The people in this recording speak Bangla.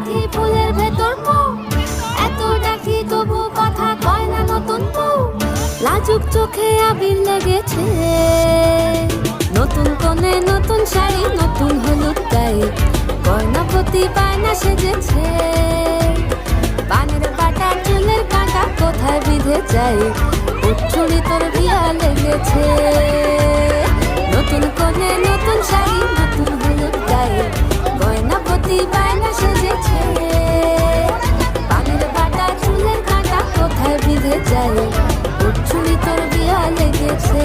দেখি ফুলের ভেতর মৌ, এত ডাকি তবু কথা কয় না নতুন বউ। লাজুক চোখে আবির লেগেছে, নতুন কোণে নতুন শাড়ি নতুন হলুদ গায়ে, গয়নাপতি বায়না সেজেছে। পানের বাটা চুলের কাঁটা কোথায় বিঁধে যায়, উচ্ছুরি তোর বিয়া লেগেছে। নতুন কোণে নতুন শাড়ি নতুন হলুদ গায়ে, গয়নাপতি বায়না সেজেছে। পানের বাটা চুলের কাঁটা কোথায় বিঁধে যায়, উচ্ছুরি তোর বিয়া লেগেছে।